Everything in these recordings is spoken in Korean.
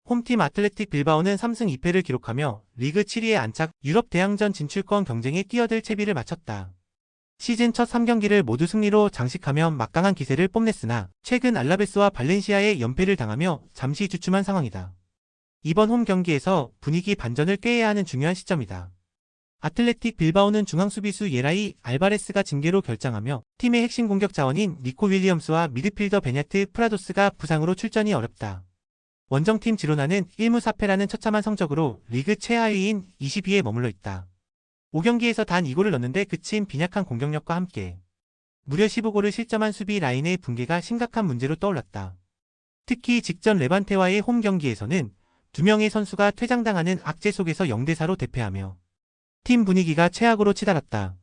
홈팀 아틀레틱 빌바오는 3승 2패를 기록하며 리그 7위에 안착, 유럽 대항전 진출권 경쟁에 뛰어들 채비를 마쳤다. 시즌 첫 3경기를 모두 승리로 장식하며 막강한 기세를 뽐냈으나 최근 알라베스와 발렌시아의 연패를 당하며 잠시 주춤한 상황이다. 이번 홈 경기에서 분위기 반전을 꾀해야 하는 중요한 시점이다. 아틀레틱 빌바오는 중앙수비수 예라이 알바레스가 징계로 결장하며 팀의 핵심 공격 자원인 니코 윌리엄스와 미드필더 베냐트 프라도스가 부상으로 출전이 어렵다. 원정팀 지로나는 1무 4패라는 처참한 성적으로 리그 최하위인 20위에 머물러 있다. 5경기에서 단 2골을 넣는데 그친 빈약한 공격력과 함께 무려 15골을 실점한 수비 라인의 붕괴가 심각한 문제로 떠올랐다. 특히 직전 레반테와의 홈 경기에서는 2명의 선수가 퇴장당하는 악재 속에서 0대4로 대패하며 팀 분위기가 최악으로 치달았다.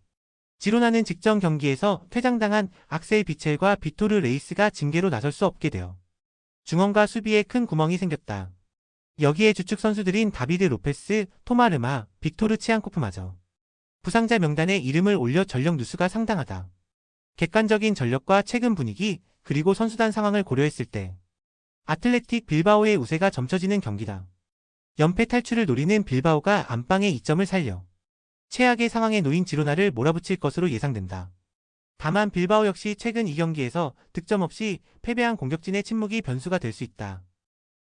지로나는 직전 경기에서 퇴장당한 악셀 비첼과 비토르 레이스가 징계로 나설 수 없게 되어 중원과 수비에 큰 구멍이 생겼다. 여기에 주축 선수들인 다비드 로페스, 토마르마, 빅토르 치앙코프마저 부상자 명단에 이름을 올려 전력 누수가 상당하다. 객관적인 전력과 최근 분위기 그리고 선수단 상황을 고려했을 때 아틀레틱 빌바오의 우세가 점쳐지는 경기다. 연패 탈출을 노리는 빌바오가 안방의 이점을 살려 최악의 상황에 놓인 지로나를 몰아붙일 것으로 예상된다. 다만 빌바오 역시 최근 2경기에서 득점 없이 패배한 공격진의 침묵이 변수가 될 수 있다.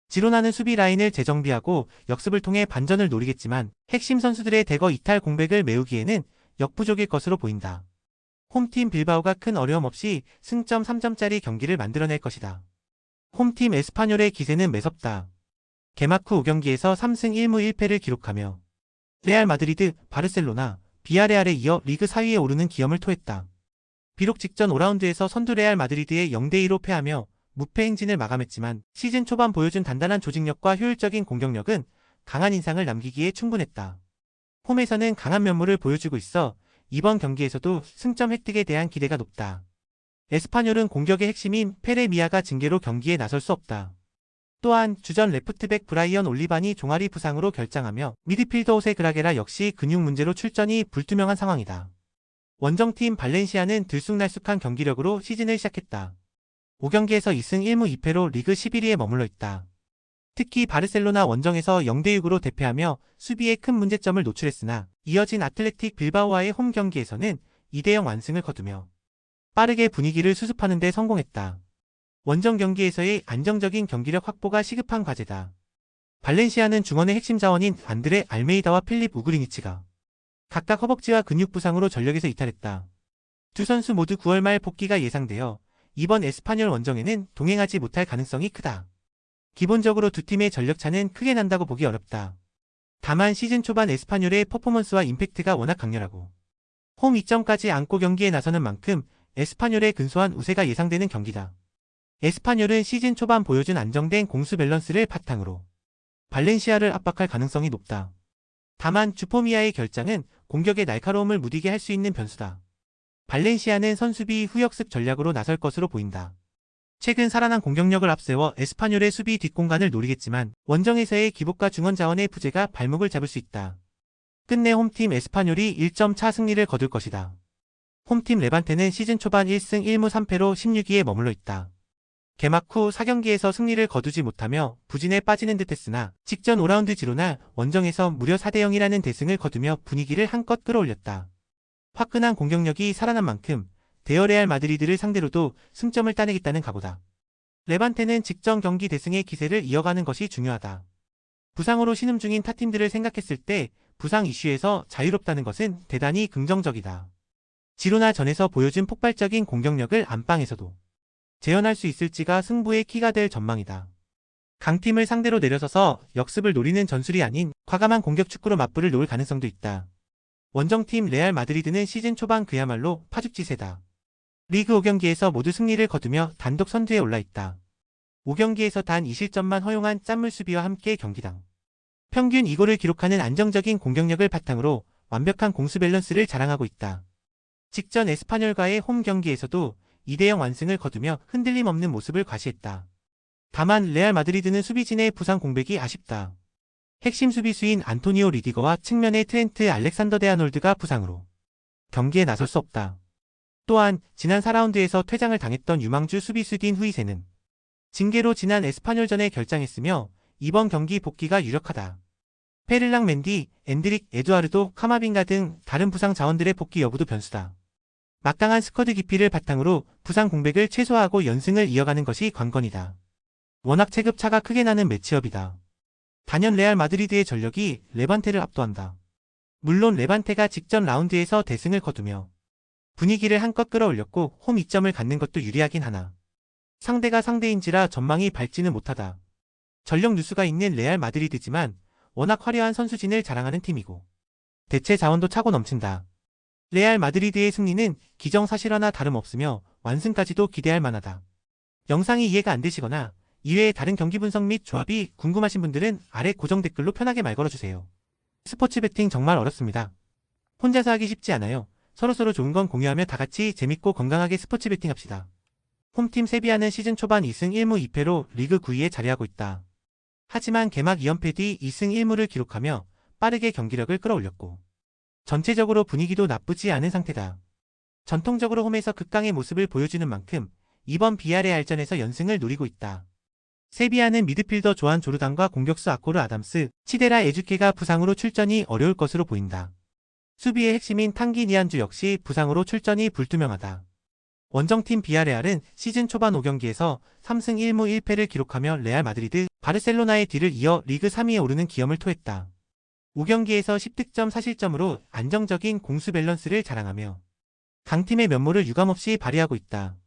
지로나는 수비 라인을 재정비하고 역습을 통해 반전을 노리겠지만 핵심 선수들의 대거 이탈 공백을 메우기에는 역부족일 것으로 보인다. 홈팀 빌바오가 큰 어려움 없이 승점 3점짜리 경기를 만들어낼 것이다. 홈팀 에스파뇰의 기세는 매섭다. 개막 후 5경기에서 3승 1무 1패를 기록하며 레알 마드리드, 바르셀로나, 비아레알에 이어 리그 4위에 오르는 기염을 토했다. 비록 직전 5라운드에서 선두 레알 마드리드에 0대2로 패하며 무패 행진을 마감했지만 시즌 초반 보여준 단단한 조직력과 효율적인 공격력은 강한 인상을 남기기에 충분했다. 홈에서는 강한 면모를 보여주고 있어 이번 경기에서도 승점 획득에 대한 기대가 높다. 에스파뇰은 공격의 핵심인 페레미아가 징계로 경기에 나설 수 없다. 또한 주전 레프트백 브라이언 올리반이 종아리 부상으로 결장하며 미드필더 호세 그라게라 역시 근육 문제로 출전이 불투명한 상황이다. 원정팀 발렌시아는 들쑥날쑥한 경기력으로 시즌을 시작했다. 5경기에서 2승 1무 2패로 리그 11위에 머물러 있다. 특히 바르셀로나 원정에서 0대6으로 대패하며 수비에 큰 문제점을 노출했으나 이어진 아틀레틱 빌바오와의 홈 경기에서는 2대0 완승을 거두며 빠르게 분위기를 수습하는 데 성공했다. 원정 경기에서의 안정적인 경기력 확보가 시급한 과제다. 발렌시아는 중원의 핵심 자원인 안드레 알메이다와 필립 우그리니치가 각각 허벅지와 근육 부상으로 전력에서 이탈했다. 두 선수 모두 9월 말 복귀가 예상되어 이번 에스파뇰 원정에는 동행하지 못할 가능성이 크다. 기본적으로 두 팀의 전력차는 크게 난다고 보기 어렵다. 다만 시즌 초반 에스파뇰의 퍼포먼스와 임팩트가 워낙 강렬하고 홈 2점까지 안고 경기에 나서는 만큼 에스파뇰의 근소한 우세가 예상되는 경기다. 에스파뇰은 시즌 초반 보여준 안정된 공수 밸런스를 바탕으로 발렌시아를 압박할 가능성이 높다. 다만 주포미아의 결장은 공격의 날카로움을 무디게 할 수 있는 변수다. 발렌시아는 선수비 후역습 전략으로 나설 것으로 보인다. 최근 살아난 공격력을 앞세워 에스파뇰의 수비 뒷공간을 노리겠지만 원정에서의 기복과 중원 자원의 부재가 발목을 잡을 수 있다. 끝내 홈팀 에스파뇰이 1점 차 승리를 거둘 것이다. 홈팀 레반테는 시즌 초반 1승 1무 3패로 16위에 머물러 있다. 개막 후 4경기에서 승리를 거두지 못하며 부진에 빠지는 듯했으나 직전 5라운드 지로나 원정에서 무려 4대0이라는 대승을 거두며 분위기를 한껏 끌어올렸다. 화끈한 공격력이 살아난 만큼 대여 레알 마드리드를 상대로도 승점을 따내겠다는 각오다. 레반테는 직전 경기 대승의 기세를 이어가는 것이 중요하다. 부상으로 신음 중인 타팀들을 생각했을 때 부상 이슈에서 자유롭다는 것은 대단히 긍정적이다. 지로나 전에서 보여준 폭발적인 공격력을 안방에서도 재현할 수 있을지가 승부의 키가 될 전망이다. 강팀을 상대로 내려서서 역습을 노리는 전술이 아닌 과감한 공격 축구로 맞불을 놓을 가능성도 있다. 원정팀 레알 마드리드는 시즌 초반 그야말로 파죽지세다. 리그 5경기에서 모두 승리를 거두며 단독 선두에 올라있다. 5경기에서 단 2실점만 허용한 짠물 수비와 함께 경기당 평균 2골을 기록하는 안정적인 공격력을 바탕으로 완벽한 공수 밸런스를 자랑하고 있다. 직전 에스파뇰과의 홈 경기에서도 2대0 완승을 거두며 흔들림 없는 모습을 과시했다. 다만 레알 마드리드는 수비진의 부상 공백이 아쉽다. 핵심 수비수인 안토니오 리디거와 측면의 트렌트 알렉산더 데아놀드가 부상으로 경기에 나설 수 없다. 또한 지난 4라운드에서 퇴장을 당했던 유망주 수비수 딘 후이세는 징계로 지난 에스파뇰전에 결장했으며 이번 경기 복귀가 유력하다. 페를랑 맨디, 엔드릭, 에두아르도, 카마빈가 등 다른 부상 자원들의 복귀 여부도 변수다. 막강한 스쿼드 깊이를 바탕으로 부상 공백을 최소화하고 연승을 이어가는 것이 관건이다. 워낙 체급 차가 크게 나는 매치업이다. 단연 레알 마드리드의 전력이 레반테를 압도한다. 물론 레반테가 직전 라운드에서 대승을 거두며 분위기를 한껏 끌어올렸고 홈 이점을 갖는 것도 유리하긴 하나 상대가 상대인지라 전망이 밝지는 못하다. 전력 누수가 있는 레알 마드리드지만 워낙 화려한 선수진을 자랑하는 팀이고 대체 자원도 차고 넘친다. 레알 마드리드의 승리는 기정사실화나 다름없으며 완승까지도 기대할 만하다. 영상이 이해가 안 되시거나 이외의 다른 경기 분석 및 조합이 궁금하신 분들은 아래 고정 댓글로 편하게 말 걸어주세요. 스포츠 베팅 정말 어렵습니다. 혼자서 하기 쉽지 않아요. 서로서로 좋은 건 공유하며 다같이 재밌고 건강하게 스포츠 베팅 합시다. 홈팀 세비야는 시즌 초반 2승 1무 2패로 리그 9위에 자리하고 있다. 하지만 개막 2연패 뒤 2승 1무를 기록하며 빠르게 경기력을 끌어올렸고 전체적으로 분위기도 나쁘지 않은 상태다. 전통적으로 홈에서 극강의 모습을 보여주는 만큼 이번 비아레알전에서 연승을 노리고 있다. 세비야는 미드필더 조안 조르단과 공격수 아코르 아담스, 치데라 에주케가 부상으로 출전이 어려울 것으로 보인다. 수비의 핵심인 탕기 니안주 역시 부상으로 출전이 불투명하다. 원정팀 비아레알은 시즌 초반 5경기에서 3승 1무 1패를 기록하며 레알 마드리드, 바르셀로나의 뒤를 이어 리그 3위에 오르는 기염을 토했다. 5경기에서 10득점 4실점으로 안정적인 공수 밸런스를 자랑하며 강팀의 면모를 유감없이 발휘하고 있다.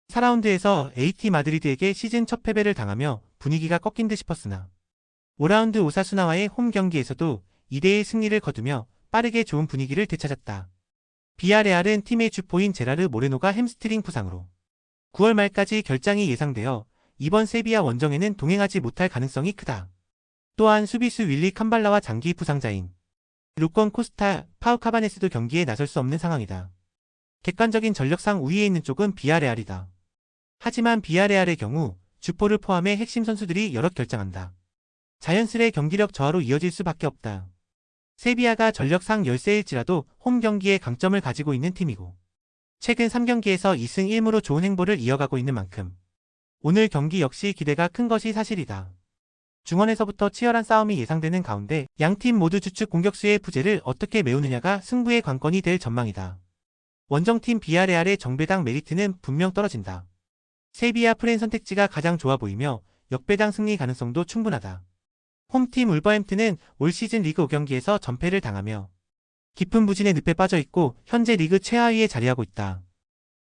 4라운드에서 AT 마드리드에게 시즌 첫 패배를 당하며 분위기가 꺾인 듯 싶었으나 5라운드 오사수나와의 홈 경기에서도 2대1 승리를 거두며 빠르게 좋은 분위기를 되찾았다. 비아레알은 팀의 주포인 제라르 모레노가 햄스트링 부상으로 9월 말까지 결장이 예상되어 이번 세비야 원정에는 동행하지 못할 가능성이 크다. 또한 수비수 윌리 캄발라와 장기 부상자인 루콘 코스타, 파우 카바네스도 경기에 나설 수 없는 상황이다. 객관적인 전력상 우위에 있는 쪽은 비아레알이다. 하지만 비아레알의 경우 주포를 포함해 핵심 선수들이 여럿 결장한다. 자연스레 경기력 저하로 이어질 수밖에 없다. 세비야가 전력상 열세일지라도 홈 경기에 강점을 가지고 있는 팀이고 최근 3경기에서 2승 1무로 좋은 행보를 이어가고 있는 만큼 오늘 경기 역시 기대가 큰 것이 사실이다. 중원에서부터 치열한 싸움이 예상되는 가운데 양팀 모두 주축 공격수의 부재를 어떻게 메우느냐가 승부의 관건이 될 전망이다. 원정팀 비아레알의 정배당 메리트는 분명 떨어진다. 세비야 프렌 선택지가 가장 좋아 보이며 역배당 승리 가능성도 충분하다. 홈팀 울버햄튼은 올 시즌 리그 5경기에서 전패를 당하며 깊은 부진의 늪에 빠져있고 현재 리그 최하위에 자리하고 있다.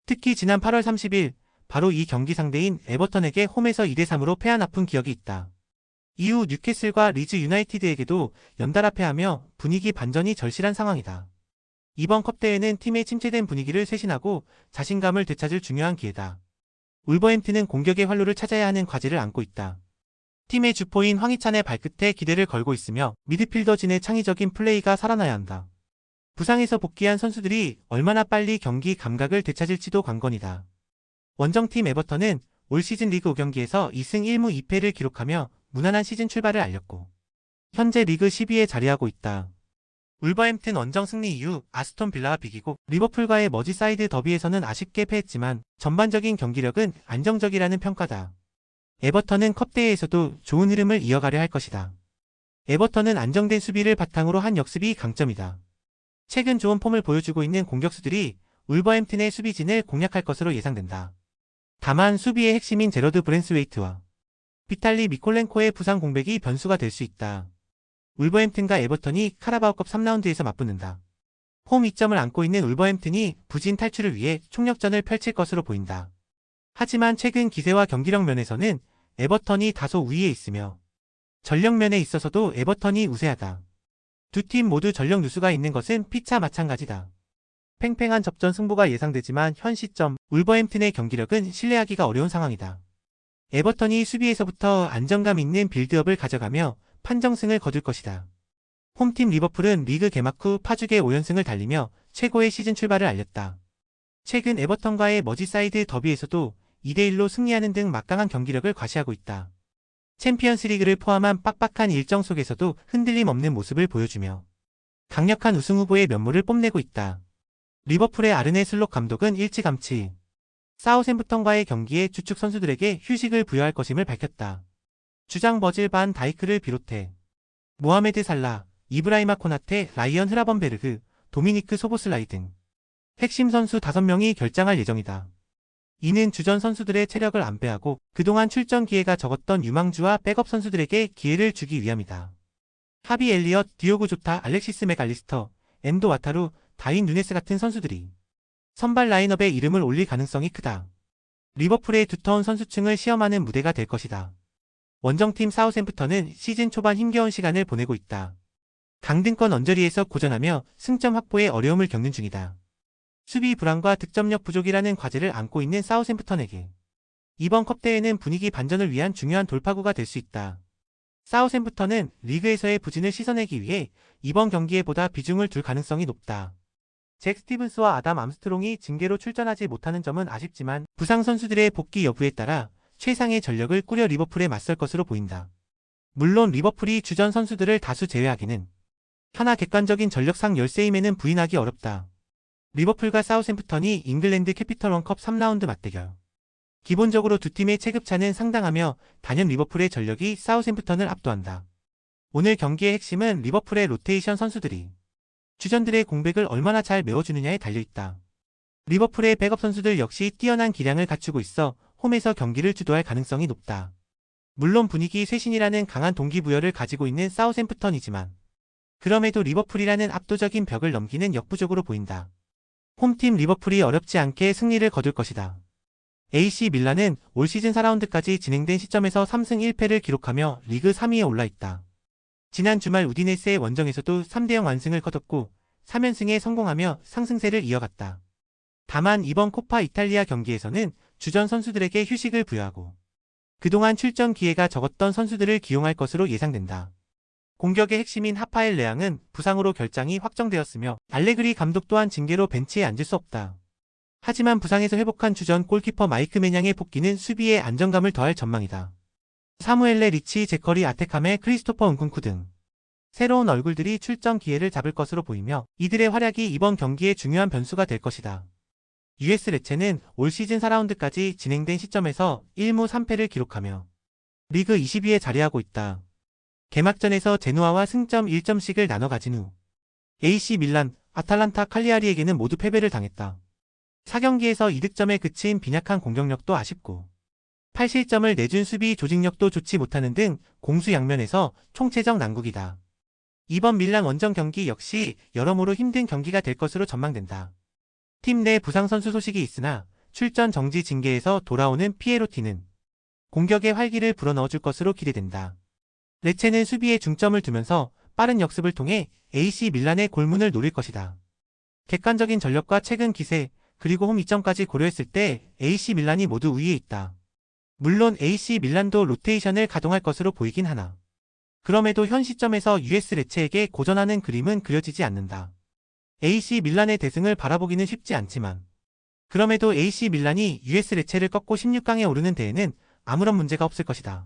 특히 지난 8월 30일 바로 이 경기 상대인 에버턴에게 홈에서 2대3으로 패한 아픈 기억이 있다. 이후 뉴캐슬과 리즈 유나이티드에게도 연달아 패하며 분위기 반전이 절실한 상황이다. 이번 컵대회는 팀의 침체된 분위기를 쇄신하고 자신감을 되찾을 중요한 기회다. 울버햄튼은 공격의 활로를 찾아야 하는 과제를 안고 있다. 팀의 주포인 황희찬의 발끝에 기대를 걸고 있으며 미드필더진의 창의적인 플레이가 살아나야 한다. 부상에서 복귀한 선수들이 얼마나 빨리 경기 감각을 되찾을지도 관건이다. 원정팀 에버턴은 올 시즌 리그 5경기에서 2승 1무 2패를 기록하며 무난한 시즌 출발을 알렸고 현재 리그 10위에 자리하고 있다. 울버햄튼 원정 승리 이후 아스톤 빌라와 비기고 리버풀과의 머지사이드 더비에서는 아쉽게 패했지만 전반적인 경기력은 안정적이라는 평가다. 에버턴은 컵대회에서도 좋은 흐름을 이어가려 할 것이다. 에버턴은 안정된 수비를 바탕으로 한 역습이 강점이다. 최근 좋은 폼을 보여주고 있는 공격수들이 울버햄튼의 수비진을 공략할 것으로 예상된다. 다만 수비의 핵심인 제러드 브랜스웨이트와 비탈리 미콜렌코의 부상 공백이 변수가 될 수 있다. 울버햄튼과 에버턴이 카라바오컵 3라운드에서 맞붙는다. 홈 2점을 안고 있는 울버햄튼이 부진 탈출을 위해 총력전을 펼칠 것으로 보인다. 하지만 최근 기세와 경기력 면에서는 에버턴이 다소 우위에 있으며 전력 면에 있어서도 에버턴이 우세하다. 두 팀 모두 전력 누수가 있는 것은 피차 마찬가지다. 팽팽한 접전 승부가 예상되지만 현 시점 울버햄튼의 경기력은 신뢰하기가 어려운 상황이다. 에버턴이 수비에서부터 안정감 있는 빌드업을 가져가며 판정승을 거둘 것이다. 홈팀 리버풀은 리그 개막 후 파죽의 5연승을 달리며 최고의 시즌 출발을 알렸다. 최근 에버턴과의 머지사이드 더비에서도 2대1로 승리하는 등 막강한 경기력을 과시하고 있다. 챔피언스리그를 포함한 빡빡한 일정 속에서도 흔들림 없는 모습을 보여주며 강력한 우승 후보의 면모를 뽐내고 있다. 리버풀의 아르네 슬롯 감독은 일찌감치 사우샘프턴과의 경기에 주축 선수들에게 휴식을 부여할 것임을 밝혔다. 주장 버질 반 다이크를 비롯해 모하메드 살라, 이브라이마 코나테, 라이언 흐라번베르그, 도미니크 소보슬라이 등 핵심 선수 5명이 결장할 예정이다. 이는 주전 선수들의 체력을 안배하고 그동안 출전 기회가 적었던 유망주와 백업 선수들에게 기회를 주기 위함이다. 하비 엘리엇, 디오고 조타, 알렉시스 맥알리스터, 엔도 와타루, 다윈 누네스 같은 선수들이 선발 라인업에 이름을 올릴 가능성이 크다. 리버풀의 두터운 선수층을 시험하는 무대가 될 것이다. 원정팀 사우샘프턴은 시즌 초반 힘겨운 시간을 보내고 있다. 강등권 언저리에서 고전하며 승점 확보에 어려움을 겪는 중이다. 수비 불안과 득점력 부족이라는 과제를 안고 있는 사우샘프턴에게 이번 컵대회는 분위기 반전을 위한 중요한 돌파구가 될 수 있다. 사우샘프턴은 리그에서의 부진을 씻어내기 위해 이번 경기에 보다 비중을 둘 가능성이 높다. 잭 스티븐스와 아담 암스트롱이 징계로 출전하지 못하는 점은 아쉽지만 부상 선수들의 복귀 여부에 따라 최상의 전력을 꾸려 리버풀에 맞설 것으로 보인다. 물론 리버풀이 주전 선수들을 다수 제외하기는 하나 객관적인 전력상 열세임에는 부인하기 어렵다. 리버풀과 사우샘프턴이 잉글랜드 캐피털 원컵 3라운드 맞대결. 기본적으로 두 팀의 체급차는 상당하며 단연 리버풀의 전력이 사우샘프턴을 압도한다. 오늘 경기의 핵심은 리버풀의 로테이션 선수들이 주전들의 공백을 얼마나 잘 메워주느냐에 달려있다. 리버풀의 백업 선수들 역시 뛰어난 기량을 갖추고 있어 홈에서 경기를 주도할 가능성이 높다. 물론 분위기 쇄신이라는 강한 동기부여를 가지고 있는 사우샘프턴이지만 그럼에도 리버풀이라는 압도적인 벽을 넘기는 역부족으로 보인다. 홈팀 리버풀이 어렵지 않게 승리를 거둘 것이다. AC 밀란은 올 시즌 4라운드까지 진행된 시점에서 3승 1패를 기록하며 리그 3위에 올라있다. 지난 주말 우디네스의 원정에서도 3대0 완승을 거뒀고 3연승에 성공하며 상승세를 이어갔다. 다만 이번 코파 이탈리아 경기에서는 주전 선수들에게 휴식을 부여하고 그동안 출전 기회가 적었던 선수들을 기용할 것으로 예상된다. 공격의 핵심인 하파엘 레앙은 부상으로 결장이 확정되었으며 알레그리 감독 또한 징계로 벤치에 앉을 수 없다. 하지만 부상에서 회복한 주전 골키퍼 마이크 메냥의 복귀는 수비에 안정감을 더할 전망이다. 사무엘레 리치, 제커리 아테카메, 크리스토퍼 은쿤쿠 등 새로운 얼굴들이 출전 기회를 잡을 것으로 보이며 이들의 활약이 이번 경기의 중요한 변수가 될 것이다. US 레체는 올 시즌 4라운드까지 진행된 시점에서 1무 3패를 기록하며 리그 20위에 자리하고 있다. 개막전에서 제누아와 승점 1점씩을 나눠 가진 후 AC 밀란, 아탈란타 칼리아리에게는 모두 패배를 당했다. 4경기에서 2득점에 그친 빈약한 공격력도 아쉽고 8실점을 내준 수비 조직력도 좋지 못하는 등 공수 양면에서 총체적 난국이다. 이번 밀란 원정 경기 역시 여러모로 힘든 경기가 될 것으로 전망된다. 팀 내 부상 선수 소식이 있으나 출전 정지 징계에서 돌아오는 피에로티는 공격의 활기를 불어넣어줄 것으로 기대된다. 레체는 수비에 중점을 두면서 빠른 역습을 통해 AC 밀란의 골문을 노릴 것이다. 객관적인 전력과 최근 기세, 그리고 홈 이점까지 고려했을 때 AC 밀란이 모두 우위에 있다. 물론 AC 밀란도 로테이션을 가동할 것으로 보이긴 하나 그럼에도 현 시점에서 US 레체에게 고전하는 그림은 그려지지 않는다. AC 밀란의 대승을 바라보기는 쉽지 않지만 그럼에도 AC 밀란이 US 레체를 꺾고 16강에 오르는 데에는 아무런 문제가 없을 것이다.